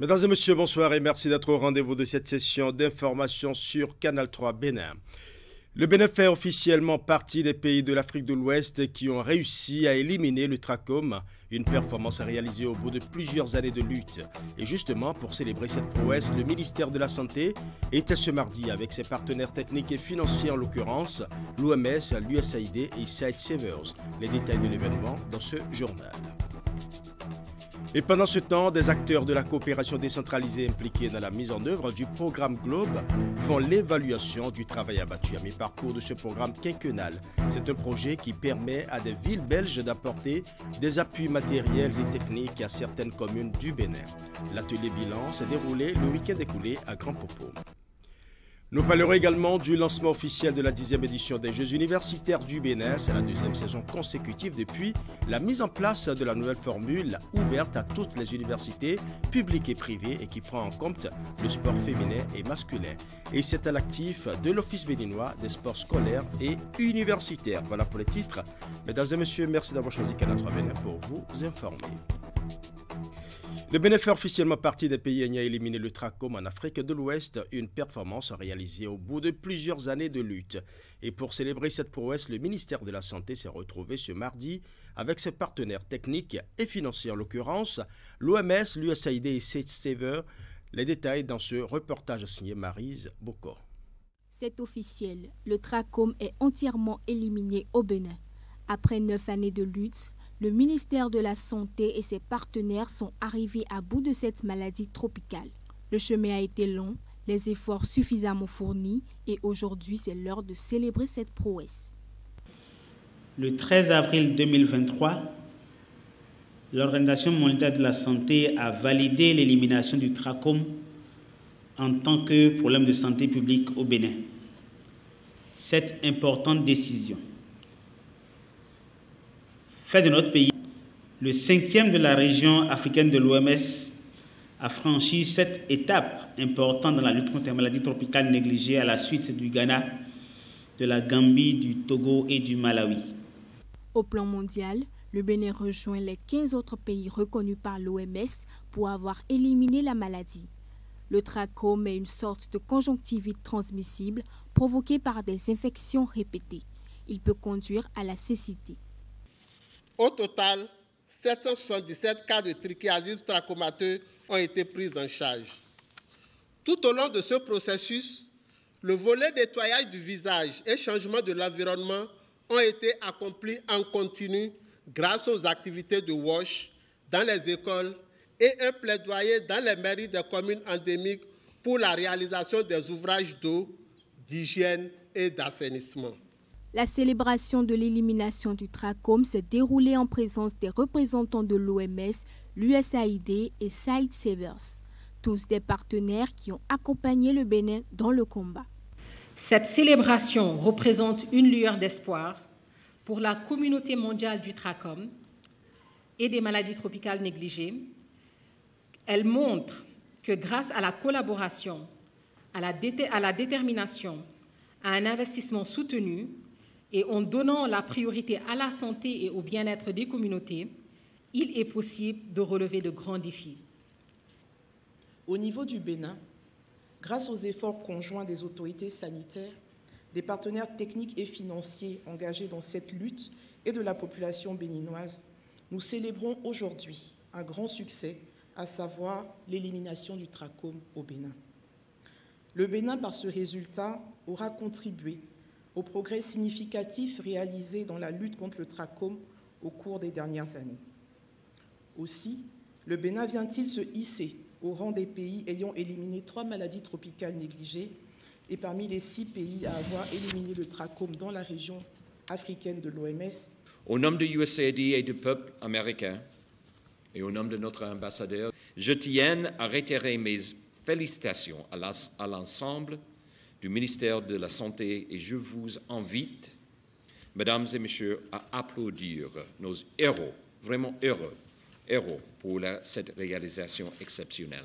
Mesdames et messieurs, bonsoir et merci d'être au rendez-vous de cette session d'information sur Canal 3 Bénin. Le Bénin fait officiellement partie des pays de l'Afrique de l'Ouest qui ont réussi à éliminer le trachome, une performance réalisée au bout de plusieurs années de lutte. Et justement, pour célébrer cette prouesse, le ministère de la Santé était ce mardi avec ses partenaires techniques et financiers, en l'occurrence l'OMS, l'USAID et Sightsavers. Les détails de l'événement dans ce journal. Et pendant ce temps, des acteurs de la coopération décentralisée impliqués dans la mise en œuvre du programme Globe font l'évaluation du travail abattu à mi-parcours de ce programme quinquennal. C'est un projet qui permet à des villes belges d'apporter des appuis matériels et techniques à certaines communes du Bénin. L'atelier bilan s'est déroulé le week-end écoulé à Grand Popo. Nous parlerons également du lancement officiel de la 10e édition des Jeux universitaires du Bénin. C'est la deuxième saison consécutive depuis la mise en place de la nouvelle formule ouverte à toutes les universités publiques et privées et qui prend en compte le sport féminin et masculin. Et c'est à l'actif de l'Office béninois des sports scolaires et universitaires. Voilà pour les titres. Mesdames et messieurs, merci d'avoir choisi Canal 3 Bénin pour vous informer. Le Bénin fait officiellement partie des pays ayant éliminé le trachome en Afrique de l'Ouest, une performance réalisée au bout de plusieurs années de lutte. Et pour célébrer cette prouesse, le ministère de la Santé s'est retrouvé ce mardi avec ses partenaires techniques et financiers, en l'occurrence l'OMS, l'USAID et Sightsavers. Les détails dans ce reportage signé Maryse Boko. C'est officiel, le trachome est entièrement éliminé au Bénin. Après 9 années de lutte, le ministère de la Santé et ses partenaires sont arrivés à bout de cette maladie tropicale. Le chemin a été long, les efforts suffisamment fournis et aujourd'hui c'est l'heure de célébrer cette prouesse. Le 13 avril 2023, l'Organisation mondiale de la santé a validé l'élimination du trachome en tant que problème de santé publique au Bénin. Cette importante décision fait de notre pays le 5e de la région africaine de l'OMS a franchi cette étape importante dans la lutte contre les maladies tropicales négligées à la suite du Ghana, de la Gambie, du Togo et du Malawi. Au plan mondial, le Bénin rejoint les 15 autres pays reconnus par l'OMS pour avoir éliminé la maladie. Le trachome est une sorte de conjonctivite transmissible provoquée par des infections répétées. Il peut conduire à la cécité. Au total, 777 cas de trichiasis trachomateux ont été pris en charge. Tout au long de ce processus, le volet nettoyage du visage et changement de l'environnement ont été accomplis en continu grâce aux activités de WASH dans les écoles et un plaidoyer dans les mairies des communes endémiques pour la réalisation des ouvrages d'eau, d'hygiène et d'assainissement. La célébration de l'élimination du trachome s'est déroulée en présence des représentants de l'OMS, l'USAID et Sightsavers, tous des partenaires qui ont accompagné le Bénin dans le combat. Cette célébration représente une lueur d'espoir pour la communauté mondiale du trachome et des maladies tropicales négligées. Elle montre que grâce à la collaboration, à la détermination, à un investissement soutenu, et en donnant la priorité à la santé et au bien-être des communautés, il est possible de relever de grands défis. Au niveau du Bénin, grâce aux efforts conjoints des autorités sanitaires, des partenaires techniques et financiers engagés dans cette lutte et de la population béninoise, nous célébrons aujourd'hui un grand succès, à savoir l'élimination du trachome au Bénin. Le Bénin, par ce résultat, aura contribué aux progrès significatifs réalisés dans la lutte contre le trachome au cours des dernières années. Aussi, le Bénin vient-il se hisser au rang des pays ayant éliminé 3 maladies tropicales négligées et parmi les 6 pays à avoir éliminé le trachome dans la région africaine de l'OMS. Au nom de l'USAID et du peuple américain et au nom de notre ambassadeur, je tiens à réitérer mes félicitations à l'ensemble du ministère de la Santé et je vous invite, mesdames et messieurs, à applaudir nos héros, vraiment héros pour cette réalisation exceptionnelle.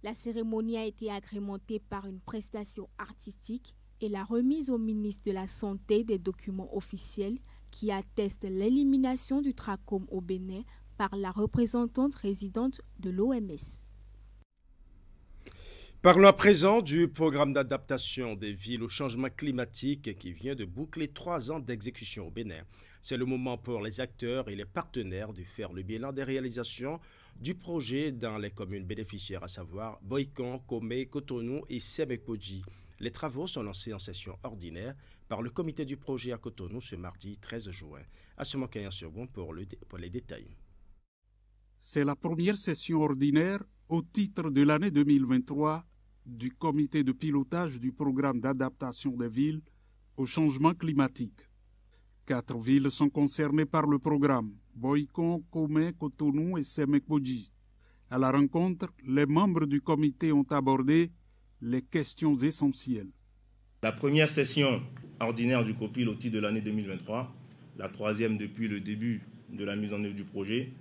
La cérémonie a été agrémentée par une prestation artistique et la remise au ministre de la Santé des documents officiels qui attestent l'élimination du trachome au Bénin par la représentante résidente de l'OMS. Parlons à présent du programme d'adaptation des villes au changement climatique qui vient de boucler 3 ans d'exécution au Bénin. C'est le moment pour les acteurs et les partenaires de faire le bilan des réalisations du projet dans les communes bénéficiaires, à savoir Boikon, Komé, Cotonou et Semekpodji. Les travaux sont lancés en session ordinaire par le comité du projet à Cotonou ce mardi 13 juin. Assumons 15 secondes pour les détails. C'est la première session ordinaire au titre de l'année 2023 du comité de pilotage du programme d'adaptation des villes au changement climatique. 4 villes sont concernées par le programme, Boikon, Komé, Cotonou et Semekpodji. À la rencontre, les membres du comité ont abordé les questions essentielles. La première session ordinaire du COPIL au titre de l'année 2023, la 3e depuis le début de la mise en œuvre du projet,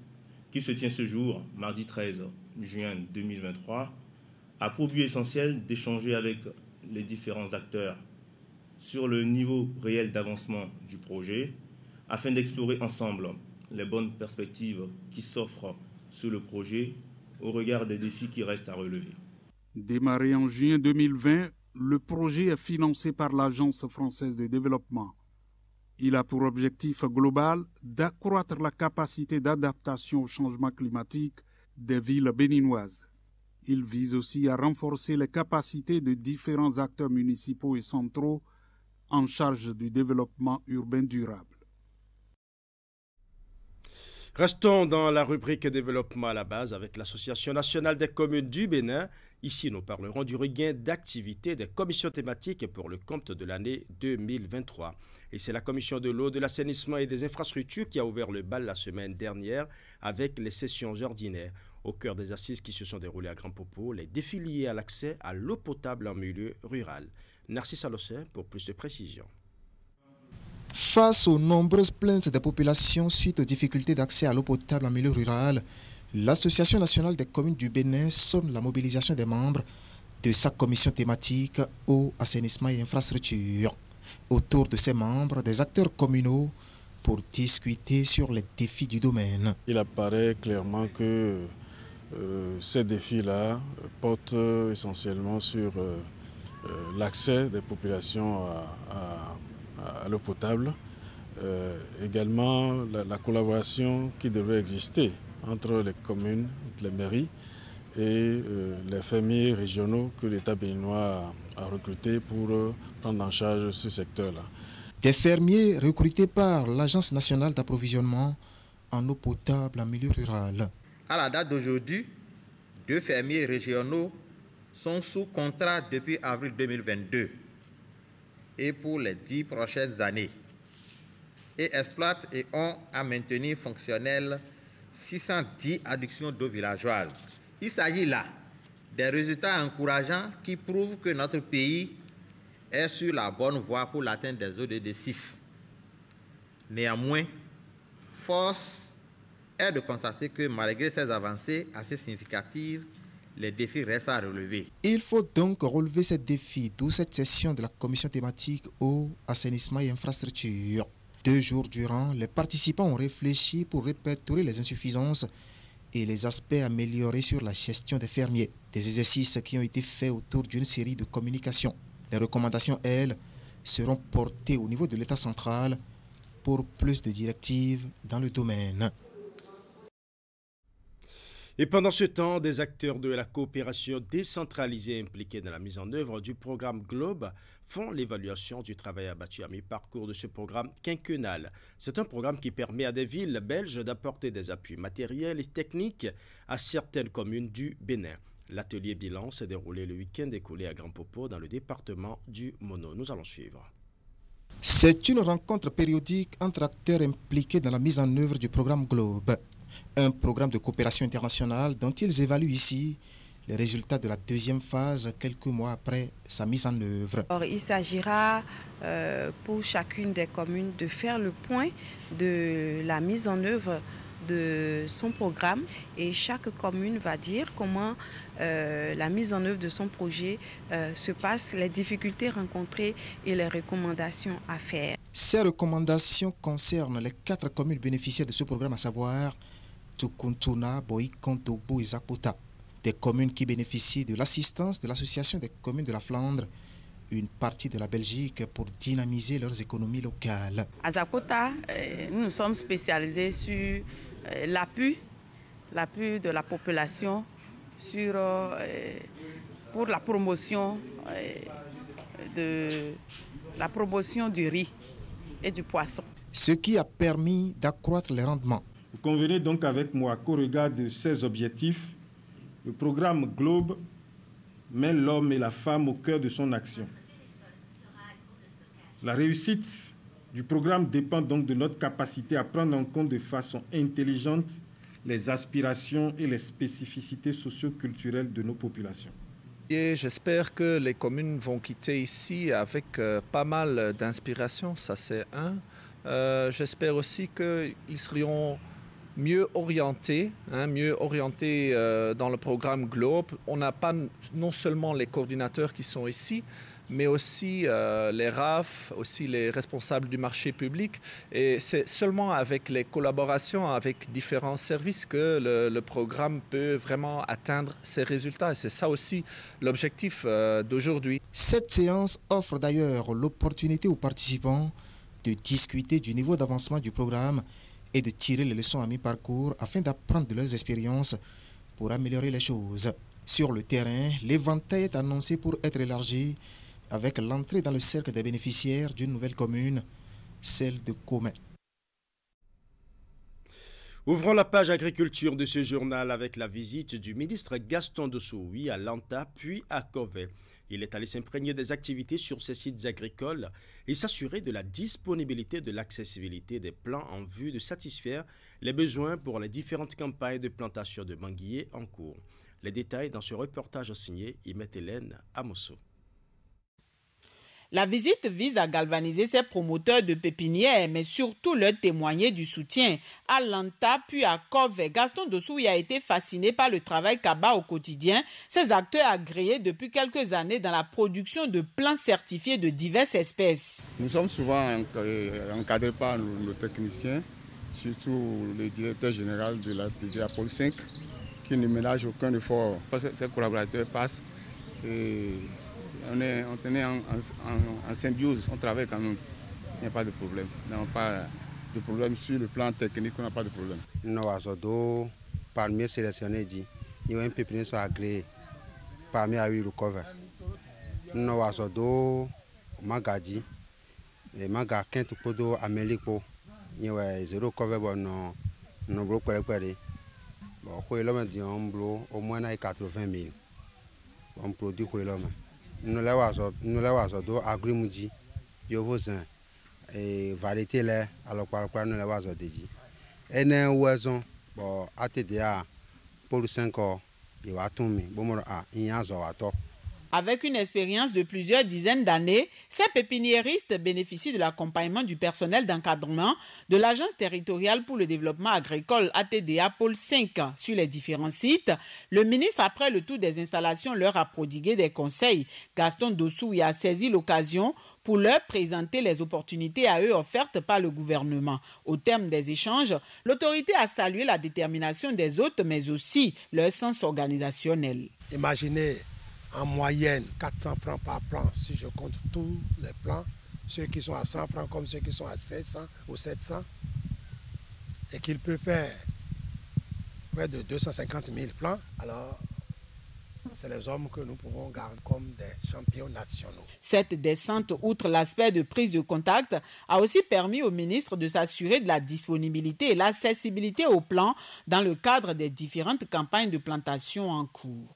qui se tient ce jour, mardi 13 juin 2023, a pour but essentiel d'échanger avec les différents acteurs sur le niveau réel d'avancement du projet, afin d'explorer ensemble les bonnes perspectives qui s'offrent sur le projet au regard des défis qui restent à relever. Démarré en juin 2020, le projet est financé par l'Agence française de développement. Il a pour objectif global d'accroître la capacité d'adaptation au changement climatique des villes béninoises. Il vise aussi à renforcer les capacités de différents acteurs municipaux et centraux en charge du développement urbain durable. Restons dans la rubrique développement à la base avec l'Association nationale des communes du Bénin. Ici, nous parlerons du regain d'activité des commissions thématiques pour le compte de l'année 2023. Et c'est la commission de l'eau, de l'assainissement et des infrastructures qui a ouvert le bal la semaine dernière avec les sessions ordinaires. Au cœur des assises qui se sont déroulées à Grand Popo, les défis liés à l'accès à l'eau potable en milieu rural. Narcisse Alossin pour plus de précisions. Face aux nombreuses plaintes des populations suite aux difficultés d'accès à l'eau potable en milieu rural, l'Association nationale des communes du Bénin sonne la mobilisation des membres de sa commission thématique eau, assainissement et infrastructure. Autour de ces membres, des acteurs communaux pour discuter sur les défis du domaine. Il apparaît clairement que ces défis-là portent essentiellement sur l'accès des populations à l'eau potable, également la collaboration qui devrait exister entre les communes, les mairies et les fermiers régionaux que l'État béninois a recrutés pour prendre en charge ce secteur-là. Des fermiers recrutés par l'Agence nationale d'approvisionnement en eau potable en milieu rural. À la date d'aujourd'hui, 2 fermiers régionaux sont sous contrat depuis avril 2022 et pour les 10 prochaines années et exploitent et ont à maintenir fonctionnelles 610 adductions d'eau villageoise. Il s'agit là des résultats encourageants qui prouvent que notre pays est sur la bonne voie pour l'atteinte des ODD 6. Néanmoins, force est de constater que malgré ces avancées assez significatives, les défis restent à relever. Il faut donc relever ces défis, d'où cette session de la commission thématique eau, assainissement et infrastructure. 2 jours durant, les participants ont réfléchi pour répertorier les insuffisances et les aspects améliorés sur la gestion des fermiers. Des exercices qui ont été faits autour d'une série de communications. Les recommandations, elles, seront portées au niveau de l'État central pour plus de directives dans le domaine. Et pendant ce temps, des acteurs de la coopération décentralisée impliqués dans la mise en œuvre du programme Globe font l'évaluation du travail abattu à mi-parcours de ce programme quinquennal. C'est un programme qui permet à des villes belges d'apporter des appuis matériels et techniques à certaines communes du Bénin. L'atelier bilan s'est déroulé le week-end écoulé à Grand Popo dans le département du Mono. Nous allons suivre. C'est une rencontre périodique entre acteurs impliqués dans la mise en œuvre du programme Globe. Un programme de coopération internationale dont ils évaluent ici les résultats de la 2e phase quelques mois après sa mise en œuvre. Alors, il s'agira pour chacune des communes de faire le point de la mise en œuvre de son programme et chaque commune va dire comment la mise en œuvre de son projet se passe, les difficultés rencontrées et les recommandations à faire. Ces recommandations concernent les 4 communes bénéficiaires de ce programme, à savoir Tukuntuna, Boïkontobo et Zapota, des communes qui bénéficient de l'assistance de l'Association des communes de la Flandre, une partie de la Belgique, pour dynamiser leurs économies locales. À Zapota, nous nous sommes spécialisés sur l'appui de la population pour la promotion du riz et du poisson. Ce qui a permis d'accroître les rendements. Vous convenez donc avec moi qu'au regard de ces objectifs, le programme Globe met l'homme et la femme au cœur de son action. La réussite du programme dépend donc de notre capacité à prendre en compte de façon intelligente les aspirations et les spécificités socio-culturelles de nos populations. Et j'espère que les communes vont quitter ici avec pas mal d'inspiration, ça c'est un. J'espère aussi qu'ils seront mieux orientés dans le programme Globe. On n'a pas non seulement les coordinateurs qui sont ici, mais aussi les RAF, aussi les responsables du marché public. Et c'est seulement avec les collaborations avec différents services que le programme peut vraiment atteindre ses résultats. Et c'est ça aussi l'objectif d'aujourd'hui. Cette séance offre d'ailleurs l'opportunité aux participants de discuter du niveau d'avancement du programme et de tirer les leçons à mi-parcours afin d'apprendre de leurs expériences pour améliorer les choses. Sur le terrain, l'éventail est annoncé pour être élargi avec l'entrée dans le cercle des bénéficiaires d'une nouvelle commune, celle de Commet. Ouvrons la page agriculture de ce journal avec la visite du ministre Gaston Dossoui à Lanta puis à Covey. Il est allé s'imprégner des activités sur ces sites agricoles et s'assurer de la disponibilité de l'accessibilité des plants en vue de satisfaire les besoins pour les différentes campagnes de plantation de manguiers en cours. Les détails dans ce reportage signé Imet Hélène Amosso. La visite vise à galvaniser ces promoteurs de pépinières, mais surtout leur témoigner du soutien. À Lanta, puis à Covey, Gaston Dossoui a été fasciné par le travail qu'abat au quotidien ces acteurs agréés depuis quelques années dans la production de plants certifiés de diverses espèces. Nous sommes souvent encadrés par nos techniciens, surtout le directeur général de la Pôle 5, qui ne ménage aucun effort. Ces collaborateurs passent et on est en symbiose, on travaille quand même, il n'y a pas de problème. Nous n'avons pas de problème sur le plan technique, on n'a pas de problème. Nous avons parmi sélectionnés, il y a un pépinier sont agréés parmi le cover. Nous avons Magadi, et Maga Kent Podo Amélique, il y a 0 cover, non, non, bon, au moins 80 000. On produit l'homme. Nous l'avons agrimuji, yovozin et variété là, alors par nous l'avons dit. Et nous avons bon ATDA pour 5 ans, il va tomber. Bon, il y a un Avec une expérience de plusieurs dizaines d'années, ces pépiniéristes bénéficient de l'accompagnement du personnel d'encadrement de l'Agence territoriale pour le développement agricole ATDA Pôle 5 sur les différents sites. Le ministre, après le tour des installations, leur a prodigué des conseils. Gaston Dossoui a saisi l'occasion pour leur présenter les opportunités à eux offertes par le gouvernement. Au terme des échanges, l'autorité a salué la détermination des hôtes, mais aussi leur sens organisationnel. Imaginez en moyenne 400 francs par plan, si je compte tous les plans, ceux qui sont à 100 francs comme ceux qui sont à 700 ou 700, et qu'il peut faire près de 250 000 plans, alors c'est les hommes que nous pouvons garder comme des champions nationaux. Cette descente, outre l'aspect de prise de contact, a aussi permis au ministre de s'assurer de la disponibilité et l'accessibilité aux plans dans le cadre des différentes campagnes de plantation en cours.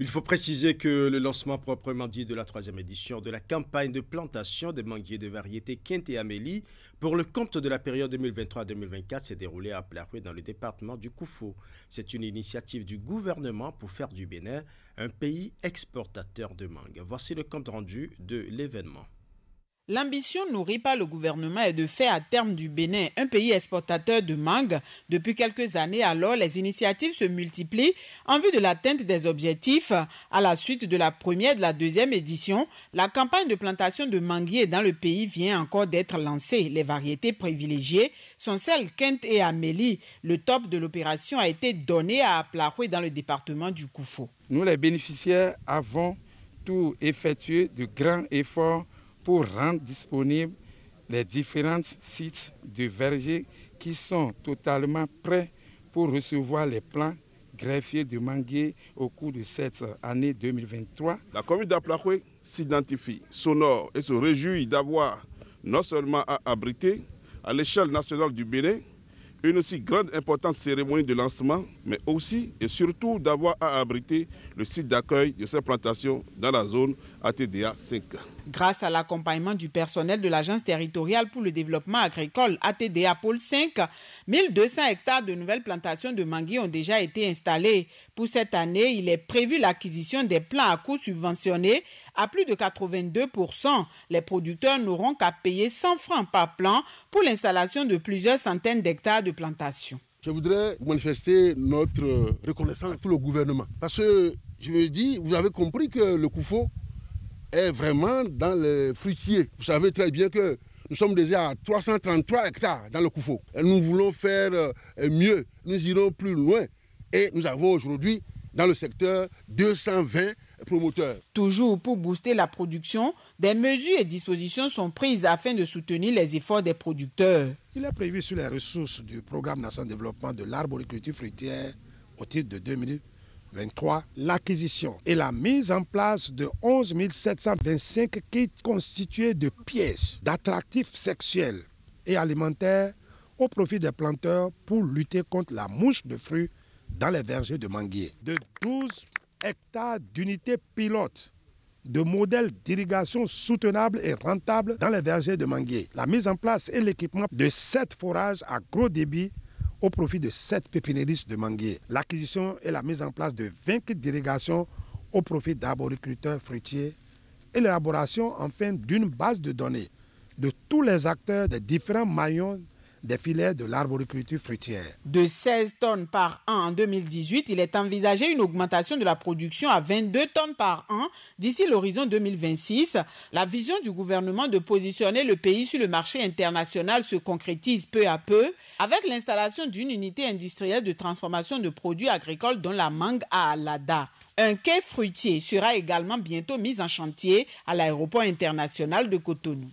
Il faut préciser que le lancement proprement dit de la 3e édition de la campagne de plantation des manguiers de variété Kent et Amélie pour le compte de la période 2023-2024 s'est déroulé à Plaroué dans le département du Koufou. C'est une initiative du gouvernement pour faire du Bénin un pays exportateur de mangue. Voici le compte rendu de l'événement. L'ambition nourrie par le gouvernement est de faire à terme du Bénin un pays exportateur de mangue. Depuis quelques années, alors, les initiatives se multiplient en vue de l'atteinte des objectifs. À la suite de la première et de la deuxième édition, la campagne de plantation de manguiers dans le pays vient encore d'être lancée. Les variétés privilégiées sont celles Kent et Amélie. Le top de l'opération a été donné à Aplaroué dans le département du Koufo. Nous, les bénéficiaires, avons tout effectué de grands efforts pour rendre disponibles les différents sites de vergers qui sont totalement prêts pour recevoir les plants greffiers de manguiers au cours de cette année 2023. La commune d'Aplaroué s'identifie, s'honore et se réjouit d'avoir non seulement à abriter à l'échelle nationale du Bénin une aussi grande importante cérémonie de lancement, mais aussi et surtout d'avoir à abriter le site d'accueil de ces plantations dans la zone ATDA 5. Grâce à l'accompagnement du personnel de l'Agence territoriale pour le développement agricole ATDA Pôle 5, 1200 hectares de nouvelles plantations de manguiers ont déjà été installés. Pour cette année, il est prévu l'acquisition des plants à coût subventionné à plus de 82%. Les producteurs n'auront qu'à payer 100 francs par plant pour l'installation de plusieurs centaines d'hectares de plantations. Je voudrais manifester notre reconnaissance pour le gouvernement. Parce que je me dis, vous avez compris que le Koufo est vraiment dans les fruitiers. Vous savez très bien que nous sommes déjà à 333 hectares dans le Koufo. Et nous voulons faire mieux, nous irons plus loin. Et nous avons aujourd'hui dans le secteur 220 promoteurs. Toujours pour booster la production, des mesures et dispositions sont prises afin de soutenir les efforts des producteurs. Il est prévu sur les ressources du Programme national de développement de l'arboriculture fruitière au titre de 2023, l'acquisition et la mise en place de 11 725 kits constitués de pièges d'attractifs sexuels et alimentaires au profit des planteurs pour lutter contre la mouche de fruits dans les vergers de manguiers. De 12 hectares d'unités pilotes de modèles d'irrigation soutenables et rentables dans les vergers de manguiers. La mise en place et l'équipement de 7 forages à gros débit au profit de 7 pépiniéristes de manguiers. L'acquisition et la mise en place de 20 kits d'irrigation au profit d'arboriculteurs fruitiers et l'élaboration enfin d'une base de données de tous les acteurs des différents maillons des filières de l'arboriculture fruitière. De 16 tonnes par an en 2018, il est envisagé une augmentation de la production à 22 tonnes par an d'ici l'horizon 2026. La vision du gouvernement de positionner le pays sur le marché international se concrétise peu à peu avec l'installation d'une unité industrielle de transformation de produits agricoles dont la mangue à Alada. Un quai fruitier sera également bientôt mis en chantier à l'aéroport international de Cotonou.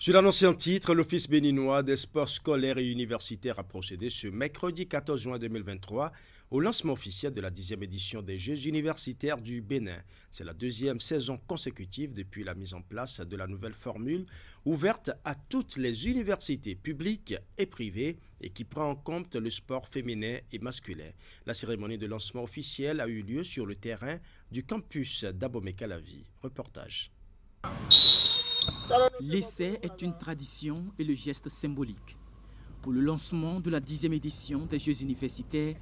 Sur l'ancien titre, l'Office béninois des sports scolaires et universitaires a procédé ce mercredi 14 juin 2023 au lancement officiel de la 10e édition des Jeux universitaires du Bénin. C'est la deuxième saison consécutive depuis la mise en place de la nouvelle formule ouverte à toutes les universités publiques et privées et qui prend en compte le sport féminin et masculin. La cérémonie de lancement officielle a eu lieu sur le terrain du campus d'Abomey-Calavi. Reportage. L'essai est une tradition et le geste symbolique. Pour le lancement de la 10e édition des Jeux universitaires,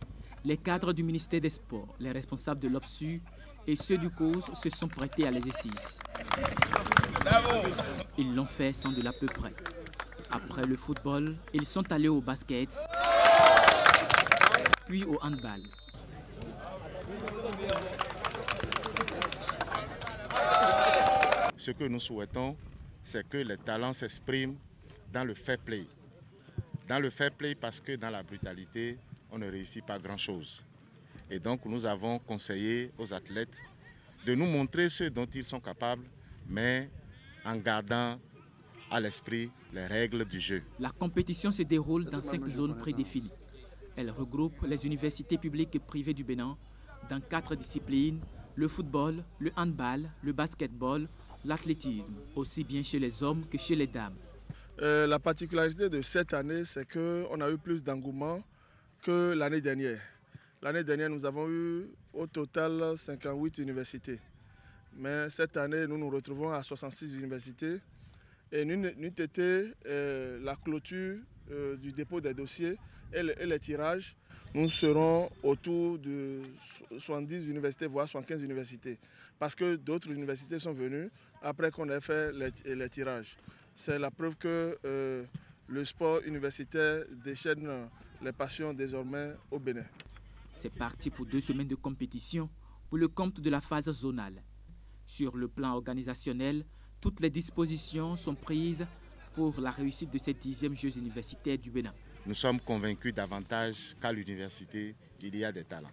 les cadres du ministère des Sports, les responsables de l'OPSU et ceux du COS se sont prêtés à l'exercice. Ils l'ont fait sans de l'à peu près. Après le football, ils sont allés au basket, puis au handball. Ce que nous souhaitons, c'est que les talents s'expriment dans le fair play. Dans le fair play parce que dans la brutalité, on ne réussit pas grand-chose. Et donc nous avons conseillé aux athlètes de nous montrer ce dont ils sont capables, mais en gardant à l'esprit les règles du jeu. La compétition se déroule dans 5 zones prédéfinies. Elle regroupe les universités publiques et privées du Bénin dans 4 disciplines, le football, le handball, le basketball, l'athlétisme, aussi bien chez les hommes que chez les dames. La particularité de cette année, c'est qu'on a eu plus d'engouement que l'année dernière. L'année dernière, nous avons eu au total 58 universités. Mais cette année, nous nous retrouvons à 66 universités. Et nous été la clôture du dépôt des dossiers et les tirages, nous serons autour de 70 universités, voire 75 universités. Parce que d'autres universités sont venues après qu'on ait fait les tirages. C'est la preuve que le sport universitaire déchaîne les passions désormais au Bénin. C'est parti pour 2 semaines de compétition pour le compte de la phase zonale. Sur le plan organisationnel, toutes les dispositions sont prises pour la réussite de ces 10e Jeux universitaires du Bénin. Nous sommes convaincus davantage qu'à l'université, il y a des talents.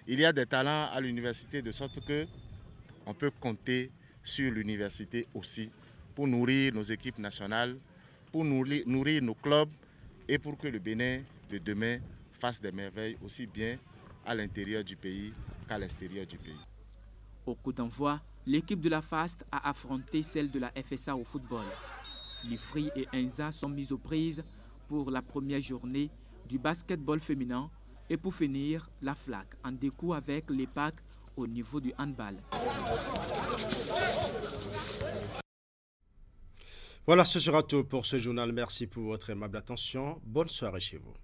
Il y a des talents à l'université de sorte qu'on peut compter sur l'université aussi pour nourrir nos équipes nationales, pour nourrir nos clubs et pour que le Bénin de demain fasse des merveilles aussi bien à l'intérieur du pays qu'à l'extérieur du pays. Au coup d'envoi, l'équipe de la FAST a affronté celle de la FSA au football. L'IFRI et ENSA sont mises aux prises pour la première journée du basketball féminin et pour finir, la FLAC en découle avec l'EPAC au niveau du handball. Voilà, ce sera tout pour ce journal. Merci pour votre aimable attention. Bonne soirée chez vous.